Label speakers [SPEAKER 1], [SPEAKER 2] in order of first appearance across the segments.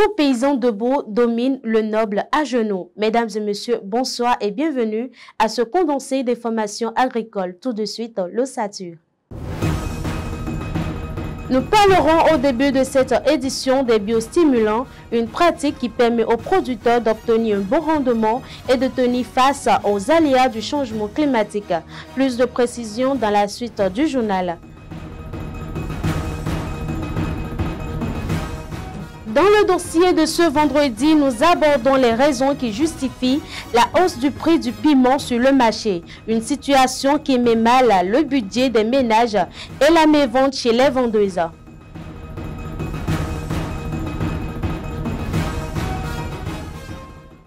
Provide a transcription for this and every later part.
[SPEAKER 1] Tout paysan debout domine le noble à genoux. Mesdames et messieurs, bonsoir et bienvenue à ce condensé des formations agricoles. Tout de suite, l'ossature. Nous parlerons au début de cette édition des biostimulants, une pratique qui permet aux producteurs d'obtenir un bon rendement et de tenir face aux aléas du changement climatique. Plus de précisions dans la suite du journal. Dans le dossier de ce vendredi, nous abordons les raisons qui justifient la hausse du prix du piment sur le marché. Une situation qui met mal le budget des ménages et la mévente chez les vendeuses.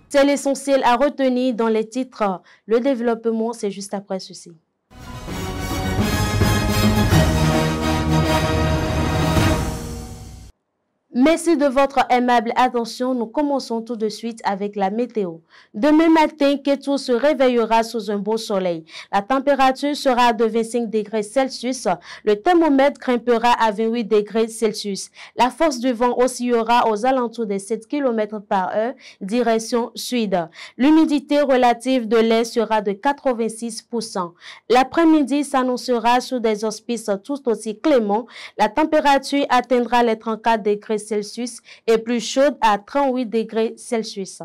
[SPEAKER 1] C'est l'essentiel à retenir dans les titres. Le développement, c'est juste après ceci. Merci de votre aimable attention. Nous commençons tout de suite avec la météo. Demain matin, Kétou se réveillera sous un beau soleil. La température sera de 25 degrés Celsius. Le thermomètre grimpera à 28 degrés Celsius. La force du vent oscillera aux alentours des 7 km par heure, direction sud. L'humidité relative de l'air sera de 86%. L'après-midi s'annoncera sous des auspices tout aussi cléments. La température atteindra les 34 degrés Celsius et plus chaude à 38 degrés Celsius.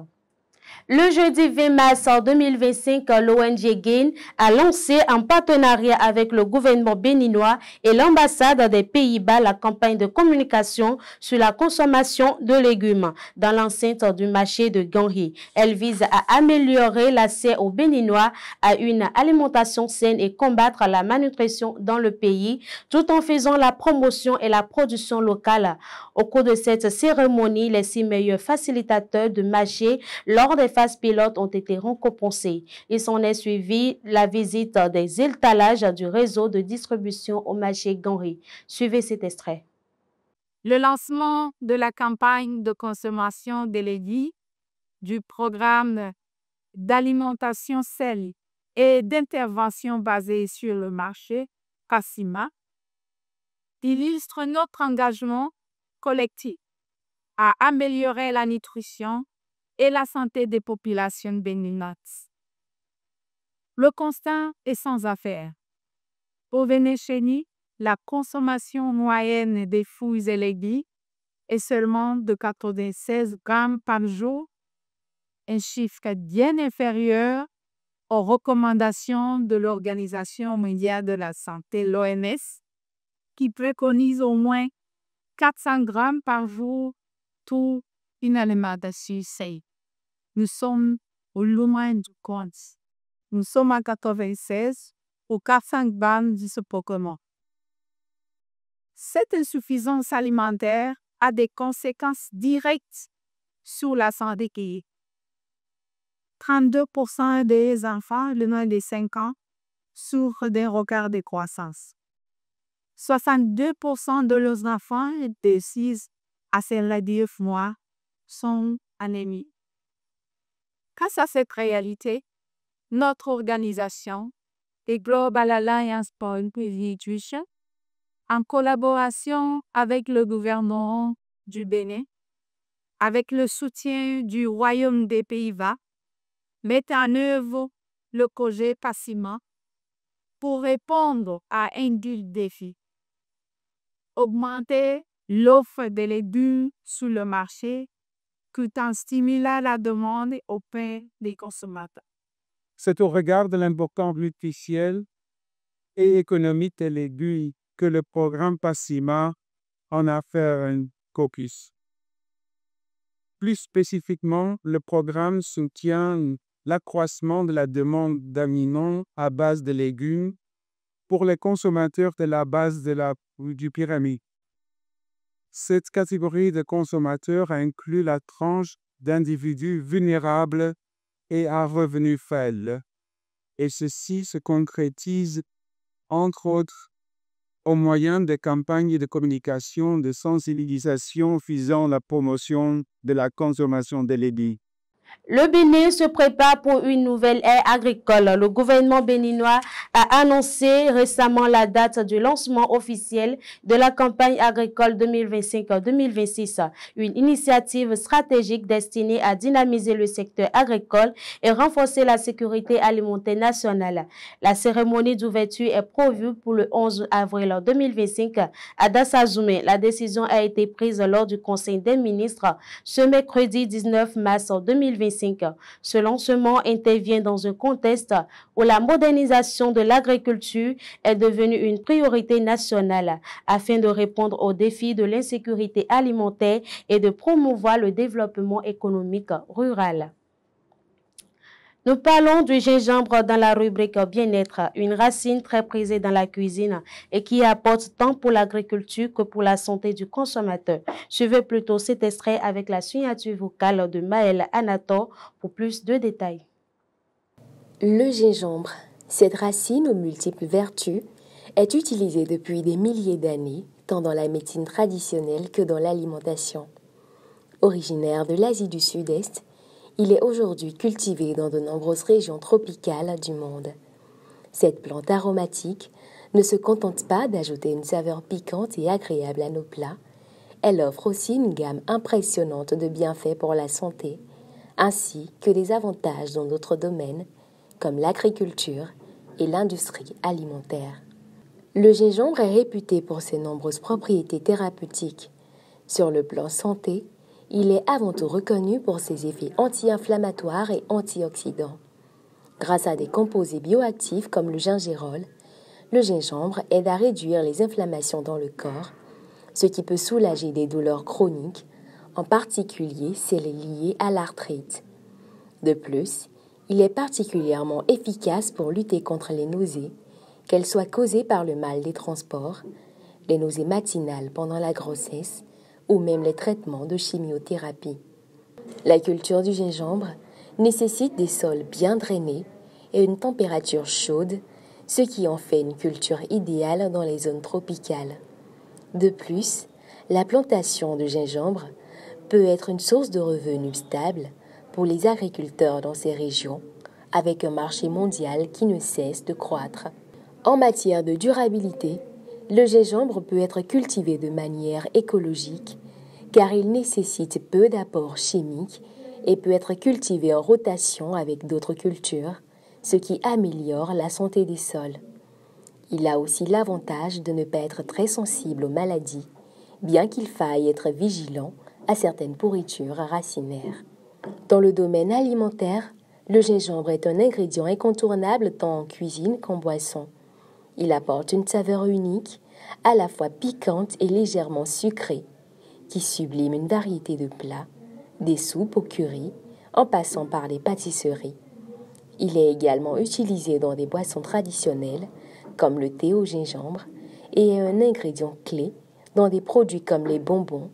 [SPEAKER 1] Le jeudi 20 mars 2025, l'ONG Gain a lancé en partenariat avec le gouvernement béninois et l'ambassade des Pays-Bas la campagne de communication sur la consommation de légumes dans l'enceinte du marché de Ganghi. Elle vise à améliorer l'accès aux Béninois à une alimentation saine et combattre la malnutrition dans le pays, tout en faisant la promotion et la production locale. Au cours de cette cérémonie, les 6 meilleurs facilitateurs de marché lors des phases pilotes ont été récompensés. Il s'en est suivi la visite des étalages du réseau de distribution au marché Ganghi. Suivez cet extrait.
[SPEAKER 2] Le lancement de la campagne de consommation déléguée du programme d'alimentation saine et d'intervention basée sur le marché, PASIMA, illustre notre engagement collectif à améliorer la nutrition et la santé des populations béninoises. Le constat est sans affaire. Au Vénéchénie, la consommation moyenne des fruits et légumes est seulement de 96 grammes par jour, un chiffre bien inférieur aux recommandations de l'Organisation mondiale de la santé, l'OMS, qui préconise au moins 400 grammes par jour pour une alimentation saine. Nous sommes au loin du compte. Nous sommes à 96 ou 400 grammes de ce Pokémon. Cette insuffisance alimentaire a des conséquences directes sur la santé qui est. 32% des enfants de moins de 5 ans souffrent d'un retard de croissance. 62% de leurs enfants de 6 à 9 mois sont anémiques. Face à cette réalité, notre organisation, the Global Alliance for Improved Nutrition, en collaboration avec le gouvernement du Bénin, avec le soutien du Royaume des Pays-Bas, met en œuvre le projet PASIMA pour répondre à un défi. Augmenter l'offre de légumes sur le marché tout en stimulant la demande auprès des consommateurs.
[SPEAKER 3] C'est au regard de l'importance nutritionnelle et économique des légumes que le programme PASIMA en a fait un focus. Plus spécifiquement, le programme soutient l'accroissement de la demande d'aliments à base de légumes pour les consommateurs de la base du pyramide. Cette catégorie de consommateurs inclut la tranche d'individus vulnérables et à revenus faibles, et ceci se concrétise, entre autres, au moyen de campagnes de communication de sensibilisation visant la promotion de la consommation de légumes.
[SPEAKER 1] Le Bénin se prépare pour une nouvelle ère agricole. Le gouvernement béninois a annoncé récemment la date du lancement officiel de la campagne agricole 2025-2026, une initiative stratégique destinée à dynamiser le secteur agricole et renforcer la sécurité alimentaire nationale. La cérémonie d'ouverture est prévue pour le 11 avril 2025 à Dassazoumé. La décision a été prise lors du Conseil des ministres ce mercredi 19 mars 2025. Ce lancement intervient dans un contexte où la modernisation de l'agriculture est devenue une priorité nationale afin de répondre aux défis de l'insécurité alimentaire et de promouvoir le développement économique rural. Nous parlons du gingembre dans la rubrique bien-être, une racine très prisée dans la cuisine et qui apporte tant pour l'agriculture que pour la santé du consommateur. Suivez plutôt cet extrait avec la signature vocale de Maëlle Anator pour plus de détails.
[SPEAKER 4] Le gingembre, cette racine aux multiples vertus, est utilisée depuis des milliers d'années, tant dans la médecine traditionnelle que dans l'alimentation. Originaire de l'Asie du Sud-Est, il est aujourd'hui cultivé dans de nombreuses régions tropicales du monde. Cette plante aromatique ne se contente pas d'ajouter une saveur piquante et agréable à nos plats, elle offre aussi une gamme impressionnante de bienfaits pour la santé, ainsi que des avantages dans d'autres domaines, comme l'agriculture et l'industrie alimentaire. Le gingembre est réputé pour ses nombreuses propriétés thérapeutiques. Sur le plan santé, il est avant tout reconnu pour ses effets anti-inflammatoires et antioxydants. Grâce à des composés bioactifs comme le gingérol, le gingembre aide à réduire les inflammations dans le corps, ce qui peut soulager des douleurs chroniques, en particulier celles liées à l'arthrite. De plus, il est particulièrement efficace pour lutter contre les nausées, qu'elles soient causées par le mal des transports, les nausées matinales pendant la grossesse, ou même les traitements de chimiothérapie. La culture du gingembre nécessite des sols bien drainés et une température chaude, ce qui en fait une culture idéale dans les zones tropicales. De plus, la plantation de gingembre peut être une source de revenus stable pour les agriculteurs dans ces régions, avec un marché mondial qui ne cesse de croître. En matière de durabilité, le gingembre peut être cultivé de manière écologique car il nécessite peu d'apports chimiques et peut être cultivé en rotation avec d'autres cultures, ce qui améliore la santé des sols. Il a aussi l'avantage de ne pas être très sensible aux maladies, bien qu'il faille être vigilant à certaines pourritures racinaires. Dans le domaine alimentaire, le gingembre est un ingrédient incontournable tant en cuisine qu'en boisson. Il apporte une saveur unique, à la fois piquante et légèrement sucrée, qui sublime une variété de plats, des soupes au curry, en passant par les pâtisseries. Il est également utilisé dans des boissons traditionnelles, comme le thé au gingembre, et est un ingrédient clé dans des produits comme les bonbons,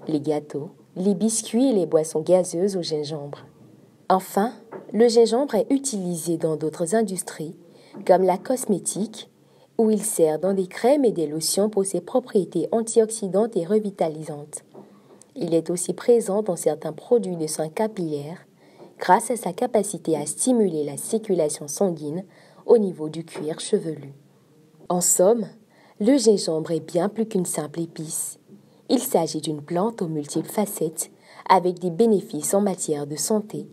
[SPEAKER 4] les gâteaux, les biscuits et les boissons gazeuses au gingembre. Enfin, le gingembre est utilisé dans d'autres industries, comme la cosmétique, où il sert dans des crèmes et des lotions pour ses propriétés antioxydantes et revitalisantes. Il est aussi présent dans certains produits de soins capillaires, grâce à sa capacité à stimuler la circulation sanguine au niveau du cuir chevelu. En somme, le gingembre est bien plus qu'une simple épice. Il s'agit d'une plante aux multiples facettes, avec des bénéfices en matière de santé.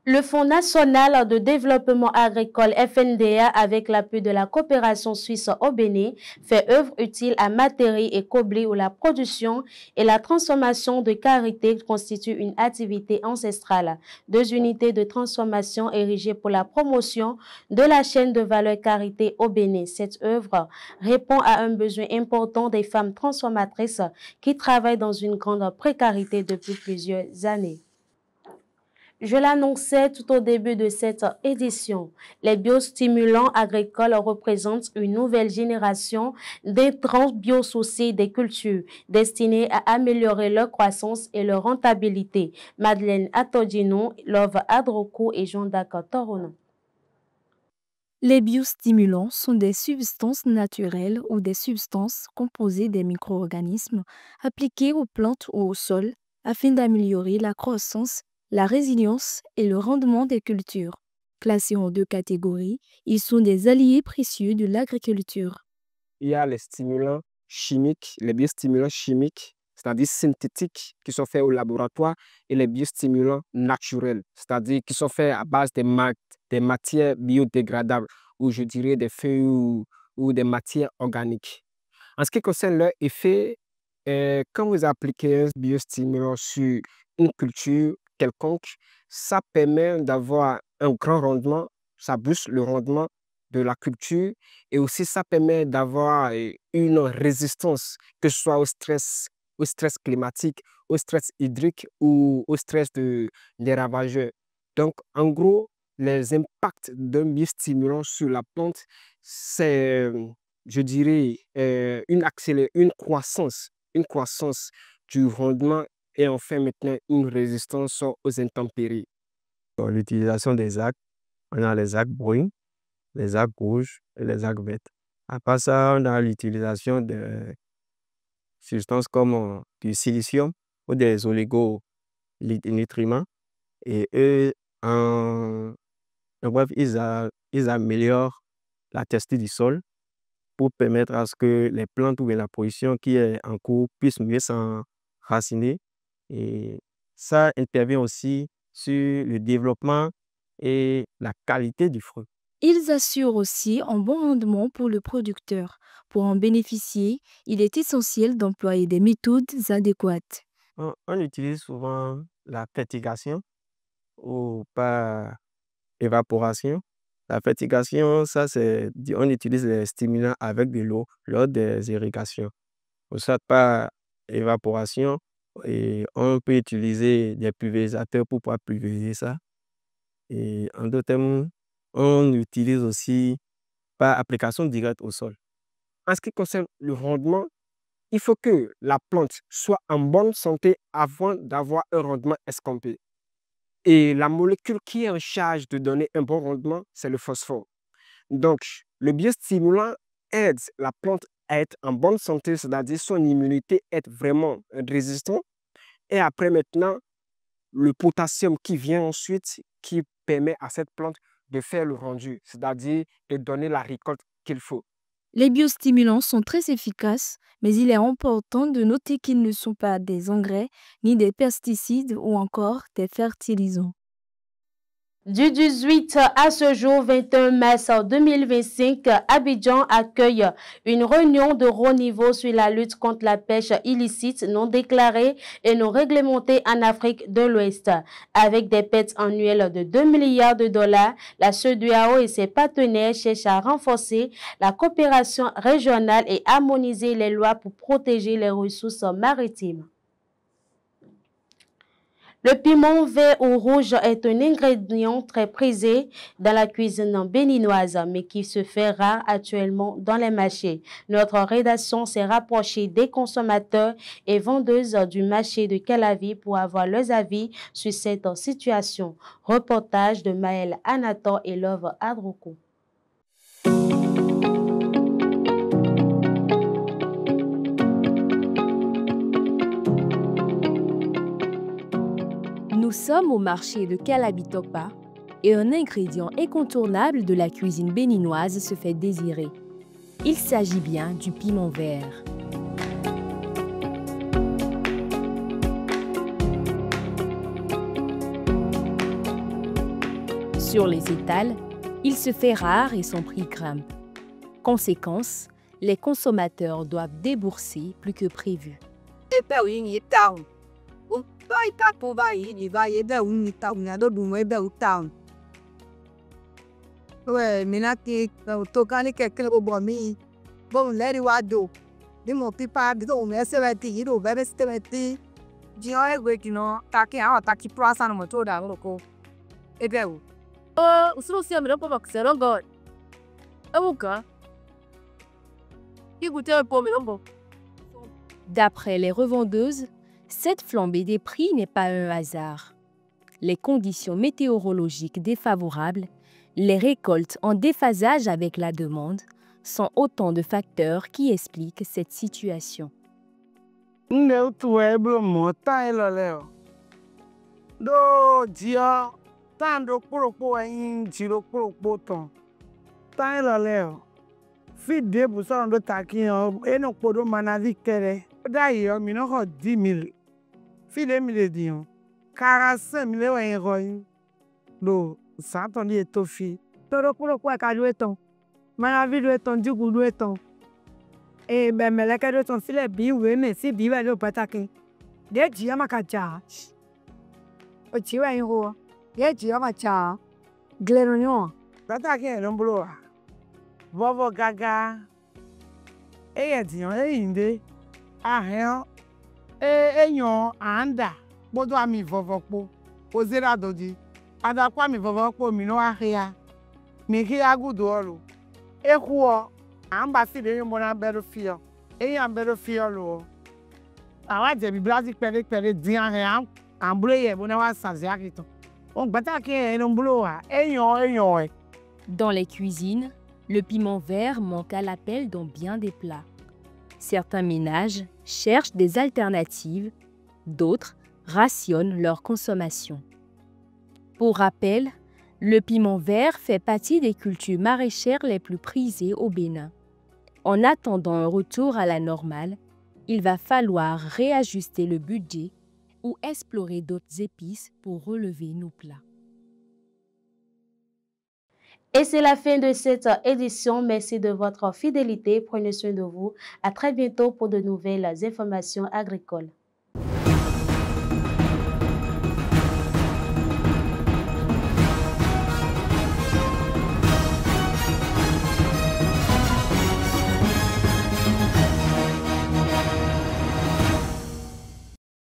[SPEAKER 1] Le Fonds national de développement agricole FNDA, avec l'appui de la coopération suisse au Bénin, fait œuvre utile à Materi et Kobli où la production et la transformation de karité constituent une activité ancestrale. 2 unités de transformation érigées pour la promotion de la chaîne de valeur karité au Bénin. Cette œuvre répond à un besoin important des femmes transformatrices qui travaillent dans une grande précarité depuis plusieurs années. Je l'annonçais tout au début de cette édition. Les biostimulants agricoles représentent une nouvelle génération d'intrants biosourcés des cultures destinés à améliorer leur croissance et leur rentabilité. Madeleine Atodino, Love Adroko et Jean-Dac Torono.
[SPEAKER 5] Les biostimulants sont des substances naturelles ou des substances composées des micro-organismes appliquées aux plantes ou au sol afin d'améliorer la croissance, la résilience et le rendement des cultures. Classés en 2 catégories, ils sont des alliés précieux de l'agriculture.
[SPEAKER 6] Il y a les stimulants chimiques, les biostimulants chimiques, c'est-à-dire synthétiques, qui sont faits au laboratoire, et les biostimulants naturels, c'est-à-dire qui sont faits à base des matières biodégradables, ou je dirais des feuilles ou des matières organiques. En ce qui concerne leur effet, quand vous appliquez un biostimulant sur une culture quelconque, ça permet d'avoir un grand rendement, ça booste le rendement de la culture et aussi ça permet d'avoir une résistance, que ce soit au stress climatique, au stress hydrique ou au stress des ravageurs. Donc, en gros, les impacts d'un biostimulant sur la plante, c'est, je dirais, une croissance du rendement et enfin maintenant une résistance aux intempéries.
[SPEAKER 7] Pour l'utilisation des algues, on a les algues brunes, les algues rouges et les algues vertes. À part ça, on a l'utilisation de substances comme du silicium ou des oligonutriments. Et eux, bref, ils améliorent la testé du sol pour permettre à ce que les plantes ou bien la production qui est en cours puisse mieux s'enraciner. Et ça intervient aussi sur le développement et la qualité du fruit.
[SPEAKER 5] Ils assurent aussi un bon rendement pour le producteur. Pour en bénéficier, il est essentiel d'employer des méthodes adéquates.
[SPEAKER 7] On utilise souvent la fertigation ou par évaporation. La fertigation, ça c'est, on utilise les stimulants avec de l'eau lors des irrigations. Ou soit par évaporation, et on peut utiliser des pulvérisateurs pour pouvoir pulvériser ça. Et en d'autres termes, on utilise aussi par application directe au sol.
[SPEAKER 6] En ce qui concerne le rendement, il faut que la plante soit en bonne santé avant d'avoir un rendement escompté. Et la molécule qui est en charge de donner un bon rendement, c'est le phosphore. Donc, le biostimulant aide la plante à être en bonne santé, c'est-à-dire son immunité être vraiment résistante. Et après maintenant, le potassium qui vient ensuite, qui permet à cette plante de faire le rendu, c'est-à-dire de donner la récolte qu'il faut.
[SPEAKER 5] Les biostimulants sont très efficaces, mais il est important de noter qu'ils ne sont pas des engrais, ni des pesticides ou encore des fertilisants.
[SPEAKER 1] Du 18 à ce jour 21 mars 2025, Abidjan accueille une réunion de haut niveau sur la lutte contre la pêche illicite non déclarée et non réglementée en Afrique de l'Ouest. Avec des pertes annuelles de 2 milliards de dollars, la CEDEAO et ses partenaires cherchent à renforcer la coopération régionale et harmoniser les lois pour protéger les ressources maritimes. Le piment vert ou rouge est un ingrédient très prisé dans la cuisine béninoise, mais qui se fait rare actuellement dans les marchés. Notre rédaction s'est rapprochée des consommateurs et vendeuses du marché de Calavi pour avoir leurs avis sur cette situation. Reportage de Maël Anator et Love Adroko.
[SPEAKER 5] Nous sommes au marché de Calabi-Topa et un ingrédient incontournable de la cuisine béninoise se fait désirer. Il s'agit bien du piment vert. Sur les étals, il se fait rare et son prix grimpe. Conséquence, les consommateurs doivent débourser plus que prévu. D'après les revendeuses, cette flambée des prix n'est pas un hasard. Les conditions météorologiques défavorables, les récoltes en déphasage avec la demande sont autant de facteurs qui expliquent cette situation.
[SPEAKER 8] Do dia tan do kpokpo yin jiro kpokpo ton. Tan la leo. Fi de bu so do takin e no podo manavi kere. Da yo mi no ho 10 000. Fi de mi le dion. 45 000 wa yin royin. Do sa ton di etofi.
[SPEAKER 9] Todo kpokpo ka do ton. Manavi do ton digu do ton. E be meleke do ton file bi we me si bi wa do patakin. De dia makaja. O ti wa yin ho. De dia macha. Glenonyo.
[SPEAKER 8] Patakin no blo. Vovo gaga. E ye dion e inde. Ahel. Enyon anda. Bodo ami vovo po. Ozera doji. Ada kwa mi vovo po mi no ahia. Mi ki agudo olu. E kuo. Amba fi de mo na bedo fio. E yan bedo fio lo. Awa je bi blazi pere dian he an blo ye bo na wa sanzi akito. On patakin no blo a. Enyon.
[SPEAKER 5] Dans les cuisines, le piment vert manque à l'appel dans bien des plats. Certains ménages cherchent des alternatives, d'autres rationnent leur consommation. Pour rappel, le piment vert fait partie des cultures maraîchères les plus prisées au Bénin. En attendant un retour à la normale, il va falloir réajuster le budget ou explorer d'autres épices pour relever nos plats.
[SPEAKER 1] Et c'est la fin de cette édition. Merci de votre fidélité. Prenez soin de vous. À très bientôt pour de nouvelles informations agricoles.